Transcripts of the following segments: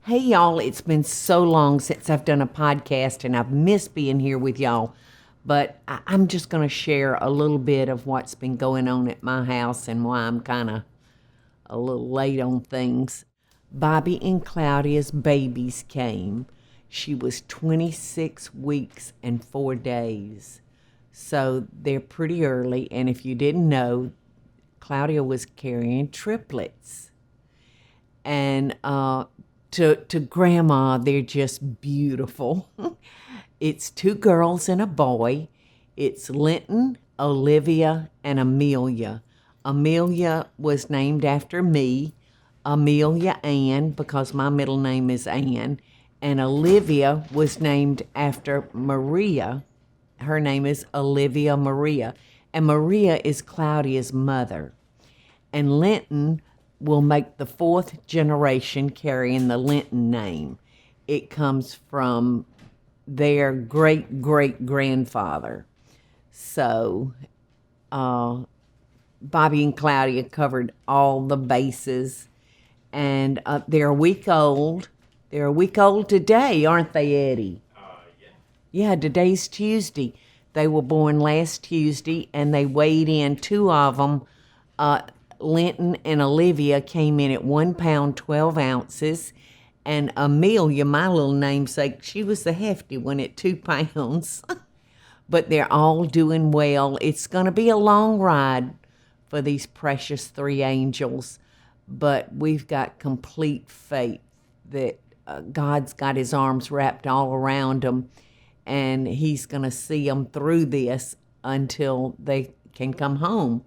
Hey, y'all, it's been so long since I've done a podcast and I've missed being here with y'all. But I'm just going to share a little bit of what's been going on at my house and why I'm kind of a little late on things. Bobby and Claudia's babies came. She was 26 weeks and 4 days. So they're pretty early. And if you didn't know, Claudia was carrying triplets. And to grandma, they're just beautiful. It's two girls and a boy. It's Linton, Olivia, and Amelia. Amelia was named after me, Amelia Ann, because my middle name is Ann, and Olivia was named after Maria. Her name is Olivia Maria, and Maria is Claudia's mother. And Linton will make the fourth generation carrying the Linton name. It comes from their great-great-grandfather. So Bobby and Claudia covered all the bases, and they're a week old. They're a week old today, aren't they, Eddie? Yeah, today's Tuesday. They were born last Tuesday, and they weighed in, two of them. Linton and Olivia came in at 1 pound, 12 ounces. And Amelia, my little namesake, she was the hefty one at 2 pounds. But they're all doing well. It's going to be a long ride for these precious three angels. But we've got complete faith that God's got his arms wrapped all around them. And he's going to see them through this until they can come home.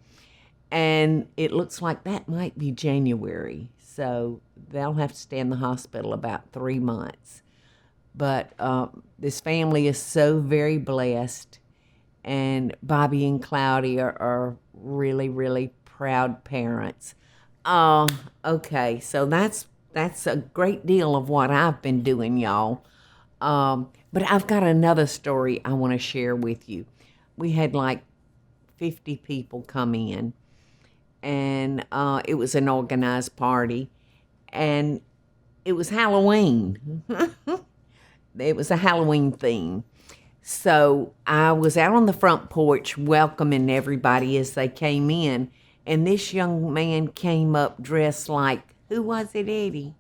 And it looks like that might be January. So they'll have to stay in the hospital about 3 months. But this family is so very blessed. And Bobby and Claudia are really, really proud parents. Okay, so that's a great deal of what I've been doing, y'all. But I've got another story I want to share with you. We had like 50 people come in. And it was an organized party, and it was Halloween. It was a Halloween theme. So I was out on the front porch welcoming everybody as they came in, and this young man came up dressed like, who was it, Eddie?